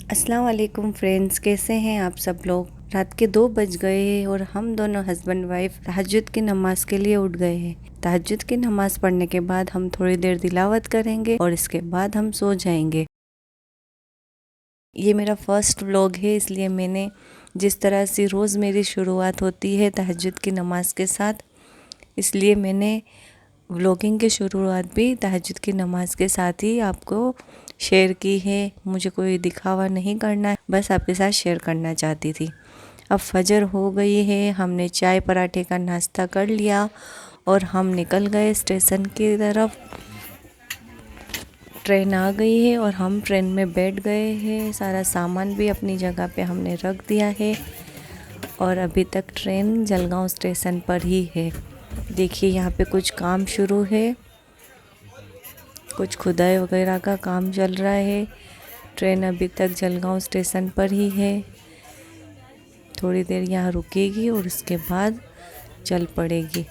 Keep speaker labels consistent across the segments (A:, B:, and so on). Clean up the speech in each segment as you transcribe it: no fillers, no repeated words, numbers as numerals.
A: अस्सलाम वालेकुम फ्रेंड्स, कैसे हैं आप सब लोग। रात के 2 बज गए हैं और हम दोनों हस्बैंड वाइफ तहज्जुद की नमाज के लिए उठ गए हैं। तहज्जुद की नमाज पढ़ने के बाद हम थोड़ी देर तिलावत करेंगे और इसके बाद हम सो जाएंगे। ये मेरा फर्स्ट व्लॉग है, इसलिए मैंने जिस तरह से रोज़ मेरी शुरुआत होती है तहज्जुद की नमाज के साथ, इसलिए मैंने व्लॉगिंग की शुरुआत भी तहज्जुद की नमाज के साथ ही आपको शेयर की है। मुझे कोई दिखावा नहीं करना है, बस आपके साथ शेयर करना चाहती थी। अब फजर हो गई है, हमने चाय पराठे का नाश्ता कर लिया और हम निकल गए स्टेशन की तरफ। ट्रेन आ गई है और हम ट्रेन में बैठ गए हैं। सारा सामान भी अपनी जगह पे हमने रख दिया है और अभी तक ट्रेन जलगांव स्टेशन पर ही है। देखिए यहाँ पे कुछ काम शुरू है, कुछ खुदाई वगैरह का काम चल रहा है। ट्रेन अभी तक जलगांव स्टेशन पर ही है। थोड़ी देर यहाँ रुकेगी और उसके बाद चल पड़ेगी।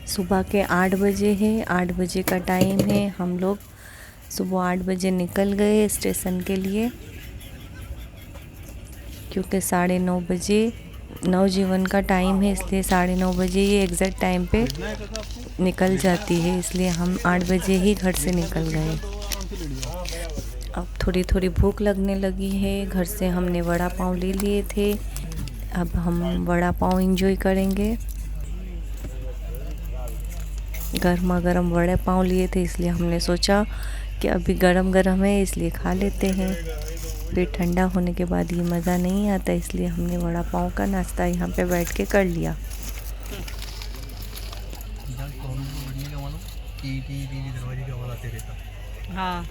A: सुबह के 8 बजे है, 8 बजे का टाइम है। हम लोग सुबह 8 बजे निकल गए स्टेशन के लिए, क्योंकि 9:30 बजे नवजीवन का टाइम है, इसलिए 9:30 बजे ये एग्जैक्ट टाइम पे निकल जाती है, इसलिए हम 8 बजे ही घर से निकल गए। अब थोड़ी थोड़ी भूख लगने लगी है। घर से हमने वड़ा पाव ले लिए थे, अब हम वड़ा पाव एंजॉय करेंगे। गर्मा गर्म वड़े पाव लिए थे, इसलिए हमने सोचा कि अभी गरम गरम है इसलिए खा लेते हैं। फिर ठंडा होने के बाद ये मज़ा नहीं आता, इसलिए हमने वड़ा पाव का नाश्ता यहाँ पे बैठ के कर लिया। हाँ,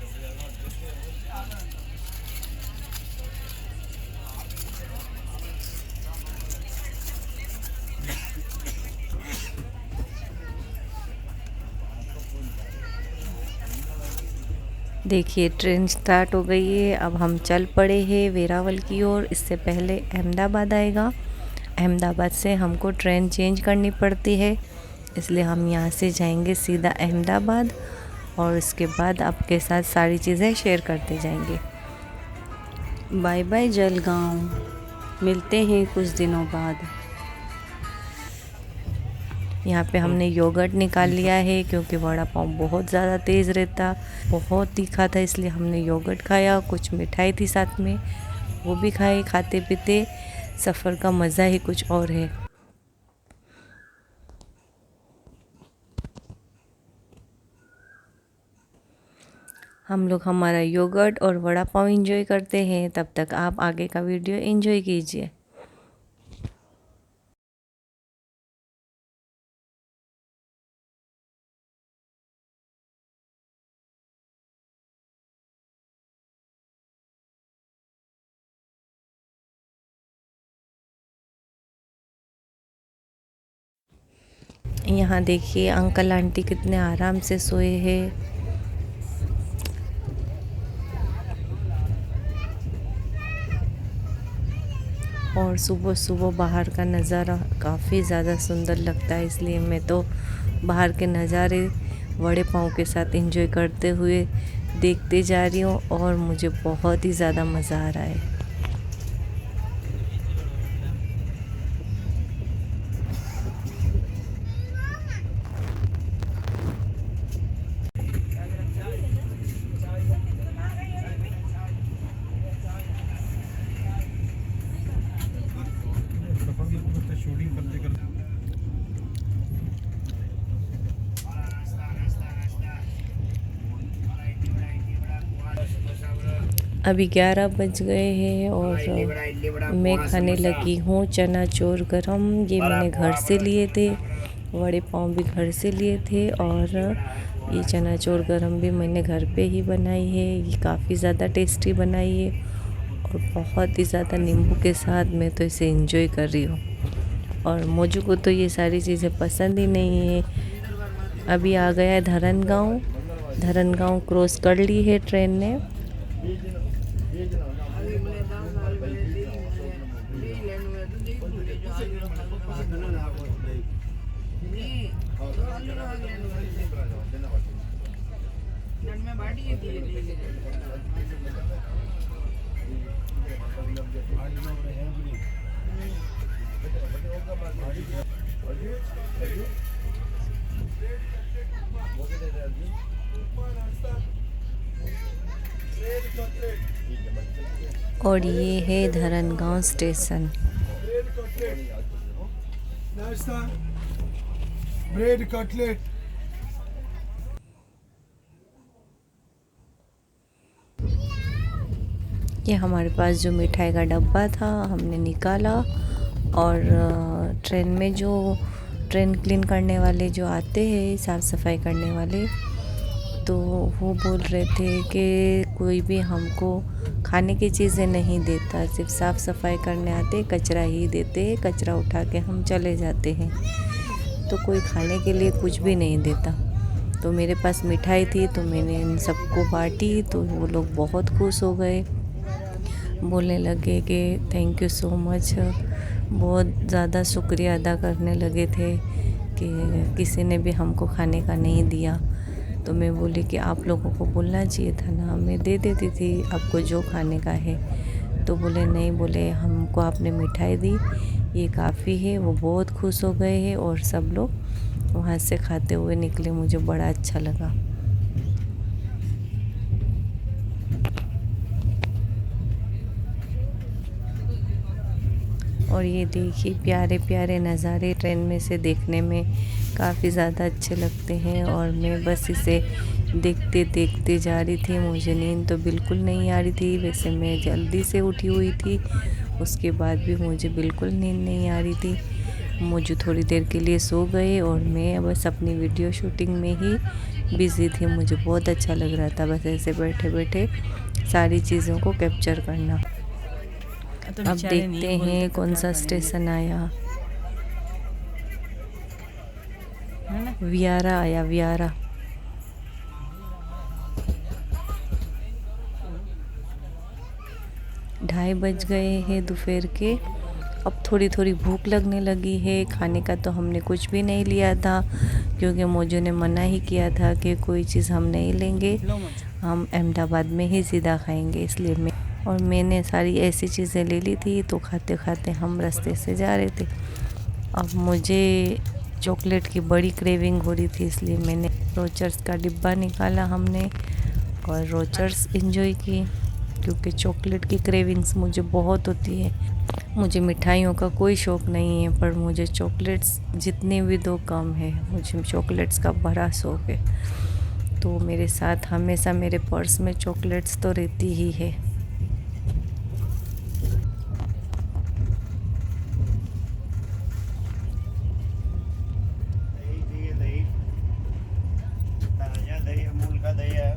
A: देखिए ट्रेन स्टार्ट हो गई है। अब हम चल पड़े हैं वेरावल की ओर। इससे पहले अहमदाबाद आएगा। अहमदाबाद से हमको ट्रेन चेंज करनी पड़ती है, इसलिए हम यहाँ से जाएंगे सीधा अहमदाबाद और इसके बाद आपके साथ सारी चीज़ें शेयर करते जाएंगे। बाय बाय जलगांव, मिलते हैं कुछ दिनों बाद। यहाँ पे हमने योगर्ट निकाल लिया है, क्योंकि वड़ा पाव बहुत ज़्यादा तेज़ रहता, बहुत तीखा था, इसलिए हमने योगर्ट खाया। कुछ मिठाई थी साथ में, वो भी खाई। खाते पीते सफ़र का मज़ा ही कुछ और है। हम लोग हमारा योगर्ट और वड़ा पाव एंजॉय करते हैं, तब तक आप आगे का वीडियो एंजॉय कीजिए। यहाँ देखिए अंकल आंटी कितने आराम से सोए हैं। और सुबह सुबह बाहर का नज़ारा काफ़ी ज़्यादा सुंदर लगता है, इसलिए मैं तो बाहर के नज़ारे वड़े पाव के साथ एंजॉय करते हुए देखते जा रही हूँ और मुझे बहुत ही ज़्यादा मज़ा आ रहा है। अभी 11 बज गए हैं और मैं खाने लगी हूँ चना चोर गरम। ये मैंने घर से लिए थे, वड़े पाव भी घर से लिए थे और ये चना चोर गरम भी मैंने घर पे ही बनाई है। ये काफ़ी ज़्यादा टेस्टी बनाई है और बहुत ही ज़्यादा नींबू के साथ मैं तो इसे एंजॉय कर रही हूँ। और मोजू को तो ये सारी चीज़ें पसंद ही नहीं है, अभी आ गया है धरनगांव। धरनगांव क्रॉस कर ली है ट्रेन ने। और ये है धरनगांव स्टेशन।
B: नाश्ता ब्रेड कटलेट।
A: ये हमारे पास जो मिठाई का डब्बा था हमने निकाला, और ट्रेन में जो ट्रेन क्लीन करने वाले जो आते हैं, साफ़ सफाई करने वाले, तो वो बोल रहे थे कि कोई भी हमको खाने की चीज़ें नहीं देता, सिर्फ साफ़ सफाई करने आते, कचरा ही देते, कचरा उठा के हम चले जाते हैं, तो कोई खाने के लिए कुछ भी नहीं देता। तो मेरे पास मिठाई थी तो मैंने इन सबको बांटी, तो वो लोग बहुत खुश हो गए, बोलने लगे कि थैंक यू सो मच, बहुत ज़्यादा शुक्रिया अदा करने लगे थे कि किसी ने भी हमको खाने का नहीं दिया। तो मैं बोली कि आप लोगों को बोलना चाहिए था ना, मैं दे देती थी आपको जो खाने का है। तो बोले नहीं, बोले हमको आपने मिठाई दी, ये काफ़ी है। वो बहुत खुश हो गए हैं और सब लोग वहाँ से खाते हुए निकले, मुझे बड़ा अच्छा लगा। और ये देखिए प्यारे प्यारे नज़ारे ट्रेन में से देखने में काफ़ी ज़्यादा अच्छे लगते हैं, और मैं बस इसे देखते देखते जा रही थी। मुझे नींद तो बिल्कुल नहीं आ रही थी, वैसे मैं जल्दी से उठी हुई थी, उसके बाद भी मुझे बिल्कुल नींद नहीं आ रही थी। मुझे थोड़ी देर के लिए सो गए और मैं बस अपनी वीडियो शूटिंग में ही बिज़ी थी। मुझे बहुत अच्छा लग रहा था बस ऐसे बैठे बैठे सारी चीज़ों को कैप्चर करना। अब देखते हैं कौन सा स्टेशन आया। वियारा आया, वियारा। ढाई बज गए हैं दोपहर के। अब थोड़ी थोड़ी भूख लगने लगी है। खाने का तो हमने कुछ भी नहीं लिया था, क्योंकि मोजू ने मना ही किया था कि कोई चीज़ हम नहीं लेंगे, हम अहमदाबाद में ही सीधा खाएंगे, इसलिए मैंने सारी ऐसी चीज़ें ले ली थी। तो खाते खाते हम रास्ते से जा रहे थे। अब मुझे चॉकलेट की बड़ी क्रेविंग हो रही थी, इसलिए मैंने रोचर्स का डिब्बा निकाला हमने और रोचर्स एंजॉय की, क्योंकि चॉकलेट की क्रेविंग्स मुझे बहुत होती है। मुझे मिठाइयों का कोई शौक़ नहीं है, पर मुझे चॉकलेट्स जितने भी दो कम है, मुझे चॉकलेट्स का बड़ा शौक़ है। तो मेरे साथ हमेशा मेरे पर्स में चॉकलेट्स तो रहती ही है।
C: दही अमूल का दही है।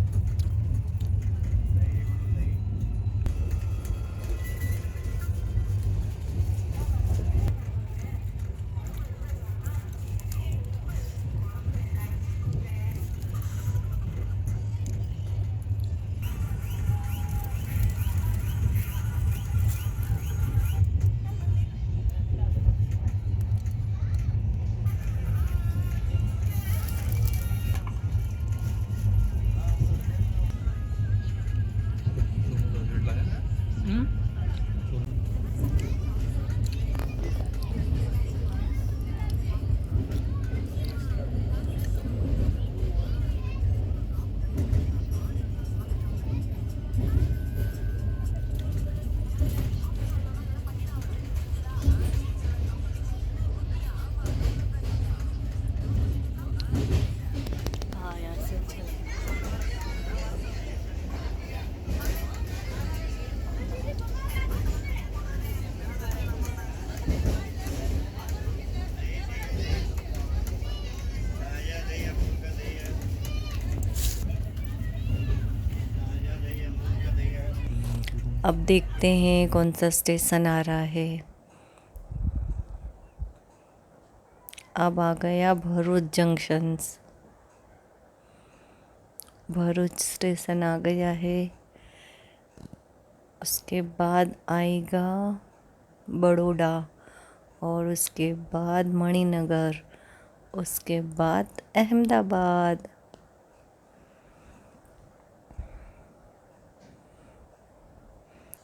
A: अब देखते हैं कौन सा स्टेशन आ रहा है। अब आ गया भरूच जंक्शंस। भरूच स्टेशन आ गया है। उसके बाद आएगा बड़ौदा और उसके बाद मणिनगर, उसके बाद अहमदाबाद।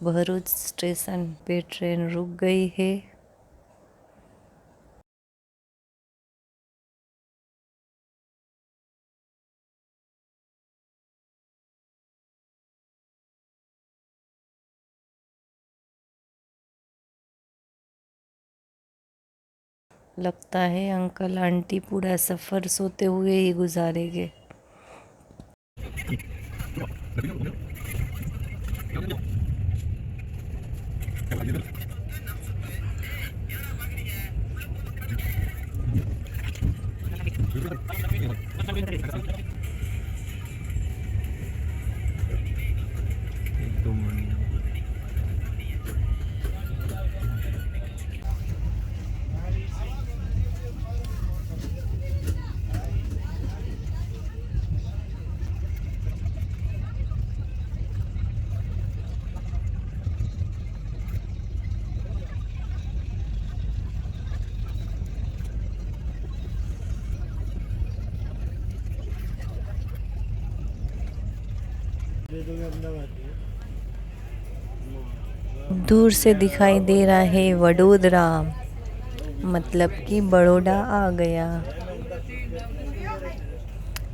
A: भरूच स्टेशन पे ट्रेन रुक गई है। लगता है अंकल आंटी पूरा सफ़र सोते हुए ही गुजारेंगे। दूर से दिखाई दे रहा है वडोदरा, मतलब कि बड़ौदा आ गया।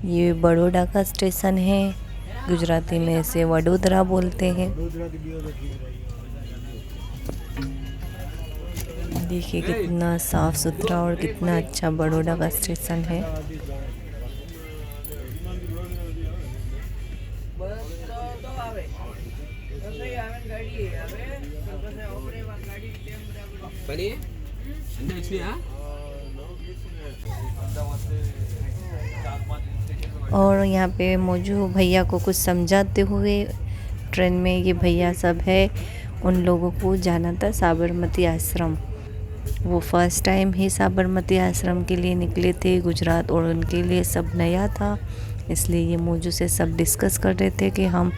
A: ये बड़ौदा का स्टेशन है, गुजराती में इसे वडोदरा बोलते हैं। देखिए कितना साफ सुथरा और कितना अच्छा बड़ौदा का स्टेशन है। और यहाँ पे मौजू भैया को कुछ समझाते हुए ट्रेन में ये भैया सब है, उन लोगों को जाना था साबरमती आश्रम। वो फर्स्ट टाइम ही साबरमती आश्रम के लिए निकले थे गुजरात और उनके लिए सब नया था, इसलिए ये मौजू से सब डिस्कस कर रहे थे कि हम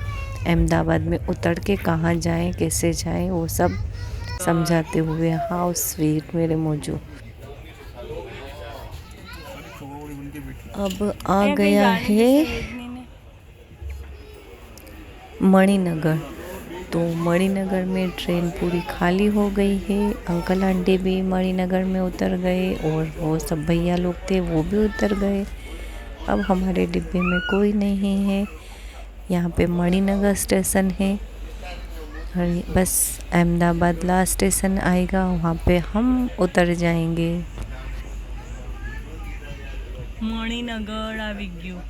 A: अहमदाबाद में उतर के कहाँ जाएं, कैसे जाएं, वो सब समझाते हुए। हाउ स्वीट मेरे मौजू। अब आ गया है मणिनगर। तो मणिनगर में ट्रेन पूरी खाली हो गई है। अंकल आंटी भी मणिनगर में उतर गए और वो सब भैया लोग थे वो भी उतर गए। अब हमारे डिब्बे में कोई नहीं है। यहाँ पे मणिनगर स्टेशन है और बस अहमदाबाद लास्ट स्टेशन आएगा, वहाँ पे हम उतर जाएंगे। मणिनगर આવી ગયું।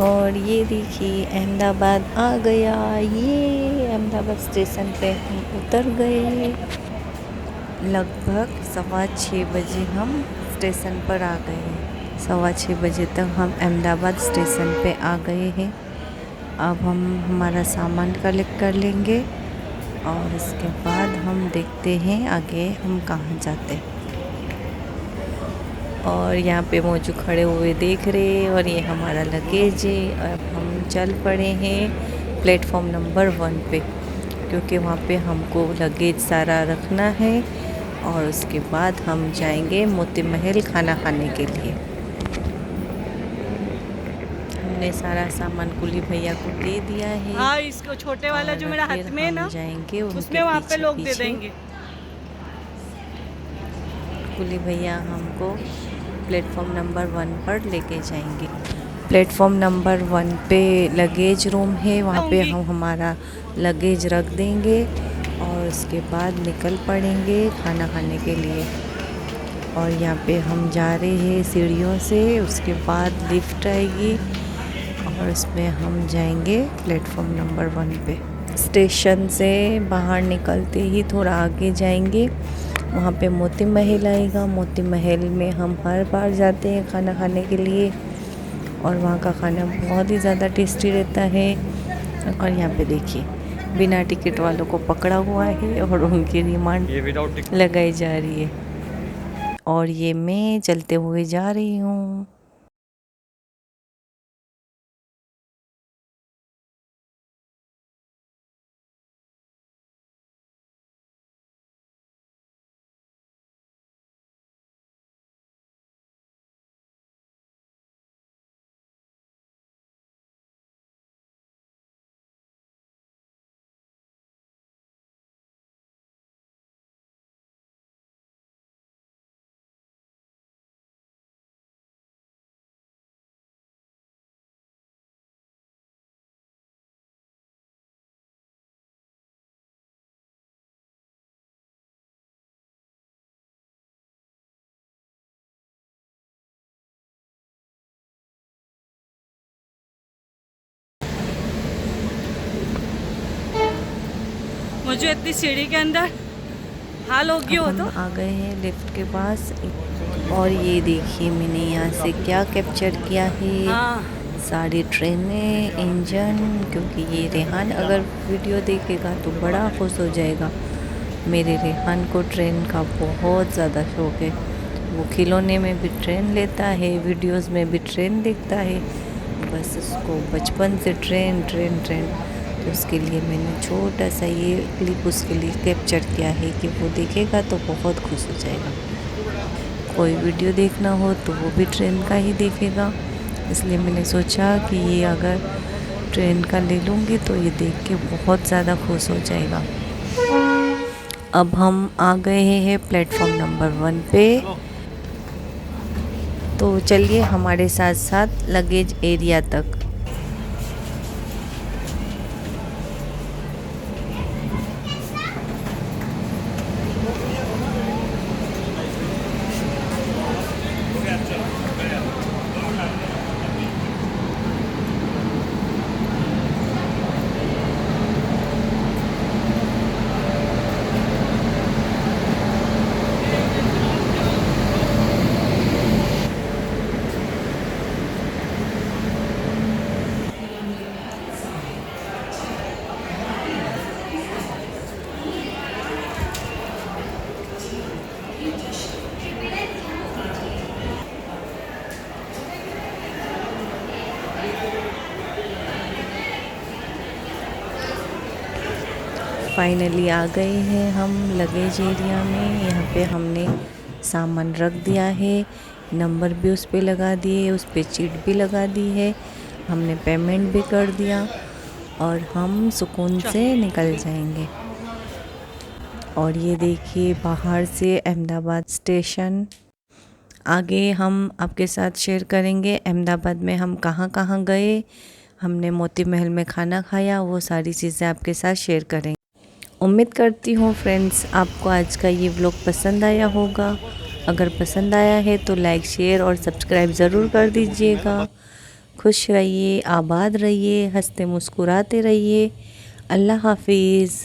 A: और ये देखिए अहमदाबाद आ गया। ये अहमदाबाद स्टेशन पे हम उतर गए। लगभग 6:15 बजे हम स्टेशन पर आ गए। 6:15 बजे तक हम अहमदाबाद स्टेशन पे आ गए हैं। अब हम हमारा सामान कलेक्ट कर लेंगे और इसके बाद हम देखते हैं आगे हम कहाँ जाते हैं। और यहाँ पे मौजू खड़े हुए देख रहे, और ये हमारा लगेज है। अब हम चल पड़े हैं प्लेटफॉर्म नंबर 1 पे, क्योंकि वहाँ पे हमको लगेज सारा रखना है और उसके बाद हम जाएंगे मोती महल खाना खाने के लिए। हमने सारा सामान कुली भैया को दे दिया है।
D: हाँ, इसको छोटे वाला जो मेरा हाथ में है ना,
A: जाएंगे
D: उसमें वहाँ पे लोग दे देंगे।
A: कुली भैया हमको प्लेटफॉर्म नंबर 1 पर लेके जाएंगे। प्लेटफॉर्म नंबर 1 पे लगेज रूम है, वहाँ पे हम हमारा लगेज रख देंगे और उसके बाद निकल पड़ेंगे खाना खाने के लिए। और यहाँ पे हम जा रहे हैं सीढ़ियों से, उसके बाद लिफ्ट आएगी और उसमें हम जाएंगे प्लेटफॉर्म नंबर 1 पे। स्टेशन से बाहर निकलते ही थोड़ा आगे जाएंगे, वहाँ पे मोती महल आएगा। मोती महल में हम हर बार जाते हैं खाना खाने के लिए। और वहाँ का खाना बहुत ही ज़्यादा टेस्टी रहता है। और यहाँ पे देखिए बिना टिकट वालों को पकड़ा हुआ है और उनकी रिमांड लगाई जा रही है। और ये मैं चलते हुए जा रही हूँ।
D: मुझे इतनी सीढ़ी के अंदर हाल हो गया हो
A: हम
D: तो
A: आ गए हैं लिफ्ट के पास। और ये देखिए मैंने यहाँ से क्या कैप्चर किया है।
D: हाँ
A: सारी ट्रेनें, इंजन, क्योंकि ये रेहान अगर वीडियो देखेगा तो बड़ा खुश हो जाएगा। मेरे रेहान को ट्रेन का बहुत ज़्यादा शौक़ है। वो खिलौने में भी ट्रेन लेता है, वीडियोस में भी ट्रेन देखता है। बस उसको बचपन से ट्रेन ट्रेन ट्रेन। तो उसके लिए मैंने छोटा सा ये क्लिप उसके लिए कैप्चर किया है कि वो देखेगा तो बहुत खुश हो जाएगा। कोई वीडियो देखना हो तो वो भी ट्रेन का ही देखेगा। इसलिए मैंने सोचा कि ये अगर ट्रेन का ले लूँगी तो ये देख के बहुत ज़्यादा खुश हो जाएगा। अब हम आ गए हैं प्लेटफॉर्म नंबर 1 पे। तो चलिए हमारे साथ साथ लगेज एरिया तक। फाइनली आ गए हैं हम लगेज एरिया में। यहाँ पे हमने सामान रख दिया है, नंबर भी उस पे लगा दिए, उस पे चीट भी लगा दी है, हमने पेमेंट भी कर दिया और हम सुकून से निकल जाएंगे। और ये देखिए बाहर से अहमदाबाद स्टेशन। आगे हम आपके साथ शेयर करेंगे अहमदाबाद में हम कहाँ कहाँ गए, हमने मोती महल में खाना खाया, वो सारी चीज़ें आपके साथ शेयर करेंगे। उम्मीद करती हूँ फ्रेंड्स आपको आज का ये व्लॉग पसंद आया होगा। अगर पसंद आया है तो लाइक, शेयर और सब्सक्राइब ज़रूर कर दीजिएगा। खुश रहिए, आबाद रहिए, हंसते मुस्कुराते रहिए। अल्लाह हाफिज़।